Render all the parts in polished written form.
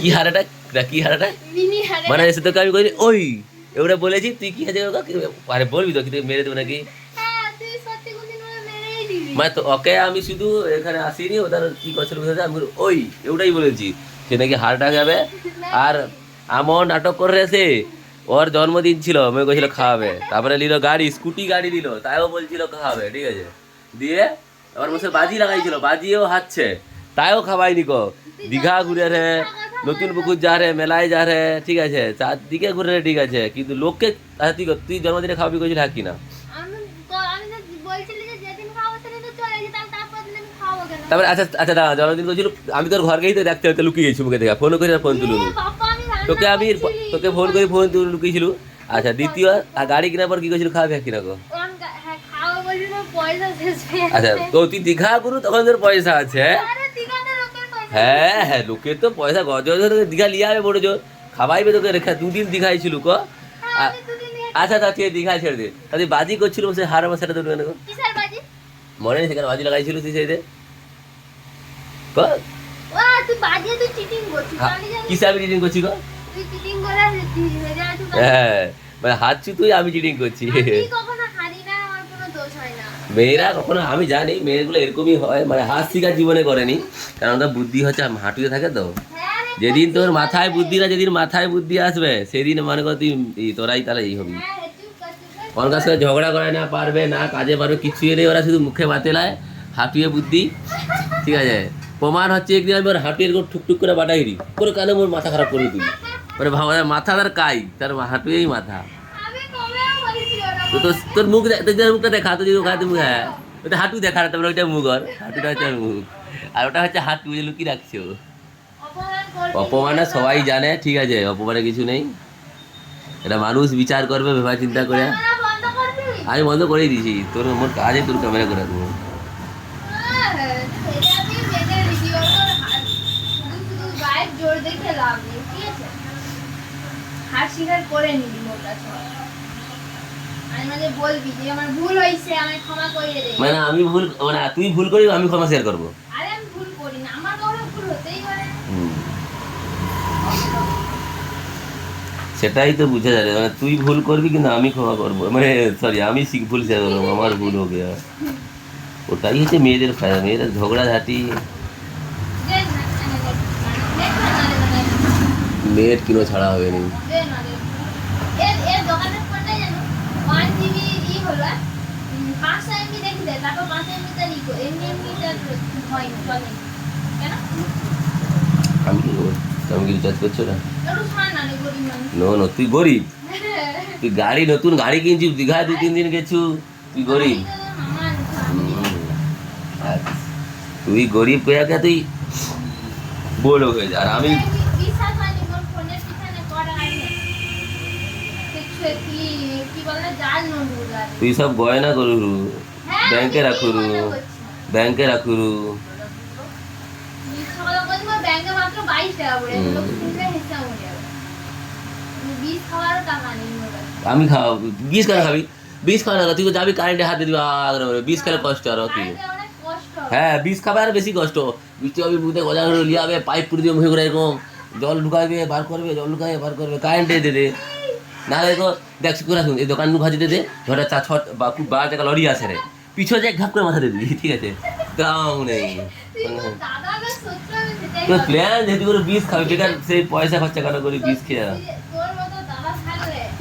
কি হারাটা কি হারাটা মানে এসে তোকে আমি কই ওই এবারে বলেছি তুই কি আছে আরে বলবি তো কি তুই মেরে দেবো নাকি মানে তো ওকে আমি শুধু এখানে আসিনি ওদের কি করছিল আমি ওই ওটাই বলেছি সে নাকি হার্ট যাবে আর এমন নাটক করে সে ওর জন্মদিন ছিল আমি কইছিল খাওয়াবে তারপরে নিল গাড়ি স্কুটি গাড়ি নিল তাইও বলছিল খাওয়াবে ঠিক আছে দিয়ে আমার বসে বাজি লাগাইছিল বাজিও হাঁটছে তাইও খাওয়াইনি কো দীঘা ঘুরে রে নতুন পুকুর যা রে মেলায় যা রে ঠিক আছে চারদিকে ঘুরে রে ঠিক আছে কিন্তু লোককে তুই জন্মদিনে খাওয়াবি কইছিল হ্যাঁ কিনা তারপরে আচ্ছা আচ্ছা দাঁড়া জন্মদিন করছিল আমি তোর ঘর গিয়েই তো দেখতে হতে লুকিয়ে গেছি মুখে দেখা ফোন করে ফোন তুলুন তোকে ফোন করে ফোন তুলে লুকিয়েছিল আচ্ছা দ্বিতীয় গাড়ি কেনার পর কি করছিল খাওয়াবে কিনা গো আচ্ছা তো তুই দীঘা করু তখন তোর পয়সা আছে হ্যাঁ হ্যাঁ লোকের তো পয়সা গজ দীঘা লিয়ে যাবে বড় জোর খাওয়াইবে তোকে রেখা দুদিন দীঘাইছিল ক আচ্ছা তা তুই দীঘায় ছেড়ে দে তুই বাজি করছিল সে হার আমার সেটা ধরবে না মনে নেই সেখানে বাজি লাগাইছিল তুই সেই কিসে আমি চিটিং করছি গো হ্যাঁ মানে হারছি তুই আমি চিটিং করছি মেয়েরা কখনো আমি জানি মেয়েগুলো এরকমই হয় মানে হাত শিকার জীবনে করেনি কারণ ওদের বুদ্ধি হচ্ছে হাঁটুতে থাকে তো যেদিন তোর মাথায় বুদ্ধি না যেদিন মাথায় বুদ্ধি আসবে সেদিন মনে কর তুই তোরাই তাহলে এই হবি ওর কাছে ঝগড়া করে না পারবে না কাজে পারবে কিছুই নেই ওরা শুধু মুখে বাতেলায় হাঁটুয়ে বুদ্ধি ঠিক আছে প্রমাণ হচ্ছে একদিন আমি ওর হাঁটুয়ে এরকম টুকটুক করে বাটাই দিই করে কেন মোর মাথা খারাপ করে তুই মানে ভাবা মাথা তার কাই তার হাঁটুয়েই মাথা তো তোর মুখ মুখটা দেখা তো যদি ওখানে মুখ হ্যাঁ ওটা হাঁটু দেখা তারপরে ওইটা মুখ আর হাঁটুটা হচ্ছে মুখ আর ওটা হচ্ছে হাঁটু যে লুকিয়ে রাখছে ও অপমানে সবাই জানে ঠিক আছে অপমানে কিছু নেই এটা মানুষ বিচার করবে ভেবা চিন্তা করে আমি বন্ধ করেই দিয়েছি তোর মোর কাজে তোর ক্যামেরা করে দেবো মানে আমি ভুল মানে তুই ভুল করি আমি ক্ষমা শেয়ার করবো সেটাই তো বুঝা যাবে মানে তুই ভুল করবি কিন্তু আমি ক্ষমা করবো মানে সরি আমি ভুল শেয়ার করবো আমার ভুল হবে ওটাই হচ্ছে মেয়েদের ফায়দা মেয়েরা ঝগড়াঝাটি নেট কিনো ছাড়া হবে নি আমি কি রিচার্জ করছো না নো তুই গরিব তুই গাড়ি নতুন গাড়ি কিনছিস দীঘায় 2-3 দিন গেছু তুই গরিব তুই গরিব পেয়াকে তুই বড় হয়ে যা আর আমি তুই সব গয়না করু ব্যাংকে রাখুরু ব্যাংকে রাখুরু আমি খাও 20 খানা খাবি 20 খানা তুই যাবি কারেন্টে হাতে দিবি 20 খেলে কষ্ট আর কি হ্যাঁ 20 খাবে আর বেশি কষ্ট বৃষ্টি হবে বুঝতে গজা লিয়ে যাবে পাইপ পুড়ে দিয়ে মুখে করে এরকম জল ঢুকাবে বার করবে জল ঢুকাবে বার করবে কারেন্টে দে দে না দেখো দেখ করে শুন এই দোকান ভাজি দে দে ঝড়ে 4 বা খুব 12 টাকা লরি আছে রে পিছনে যে ঘাপ করে মাথা দিয়ে দিবি ঠিক আছে দাম নেই তো প্ল্যান যেহেতু করে 20 খাবে বেকার সেই পয়সা খরচা করা করে 20 খেয়ে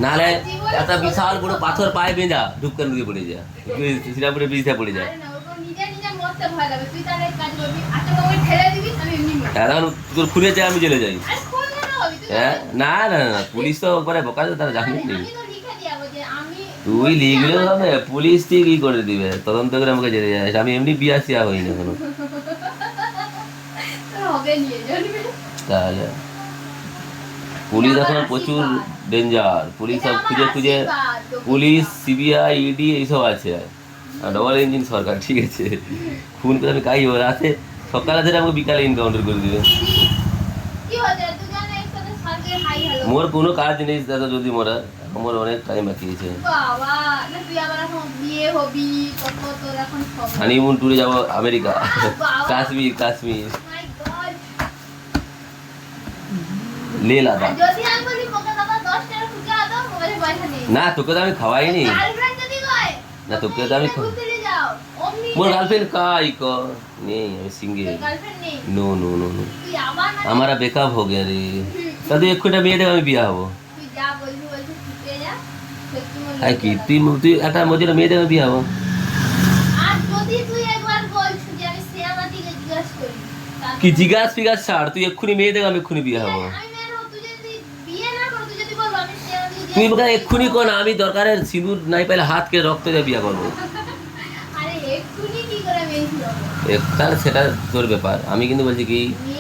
নাহলে একটা বিশাল বড় পাথর পায়ে বেঁধা ঢুকান দিয়ে পড়ে যায় সিরাপুরে বীজটা পড়ে যায় তোর খুলে যায় আমি জেলে যাই হ্যাঁ না না না পুলিশ তো ওপরে বোকা তারা জানিস নেই তুই লিখলেও হবে পুলিশ তুই কি করে দিবে তদন্ত করে আমাকে যেতে যায় আমি এমনি বিয়া সিয়া হই না কোনো তাহলে পুলিশ এখন প্রচুর ডেঞ্জার পুলিশ সব খুঁজে খুঁজে পুলিশ সিবিআই ইডি এইসব আছে ডবল ইঞ্জিন সরকার ঠিক আছে খুন করে আমি কাই রাতে সকালে ধরে আমাকে বিকালে এনকাউন্টার করে দিবে মোর কোনো কাজ নেই দাদা যদি মোরা আমার অনেক টাইম বাকি আছে হানিমুন ট্যুরে যাবো আমেরিকা কাশ্মীর লে লাদা। আর যদি আমি বলি মোকে দাদা 10 টাকা ফুচকা দাও, মোবাইলে পয়সা নেই। না তোকে তো আমি খাওয়াইনি। গার্লফ্রেন্ড যদি কয়, না তোকে তো আমি ঘুরতে নিয়ে যাও। অমনি মোর গার্লফ্রেন্ড কাই ক নেই, আমি সিঙ্গেল। গার্লফ্রেন্ড নেই। নো নো নো নো, তুই আবার না हमारा बेकअप हो गया रे। তাহলে এক্ষুনি মেয়ে দেবে আমি বিয়া হবো। তুই যা বলবি ফুটে যা। সত্যি মনে আর কি তুই একটা মজুরা মেয়ে দেবে বিয়া হবো। আর যদি তুই একবার বলছ যে আমি শ্রেয়ামাতিকে জিজ্ঞাসা করি, তাহলে কি জিজ্ঞাসা ফিগাস ছাড়, তুই এক্ষুনি মেয়ে দেবে আমি এক্ষুনি বিয়া হবো। আমি মেয়ে হব, তুই যদি বিয়ে না করো, তুই যদি বলো আমি শ্রেয়ামাতিকে তুই আমাকে এক্ষুনি কোন, আমি দরকারের সিঁদুর নাই পাইলে হাতকে রক্ত দিয়ে বিয়া করবো। আরে এক্ষুনি কি করে মেয়ে হবো? তাহলে সেটা তোর ব্যাপার, আমি কিন্তু বলছি কি মেয়ে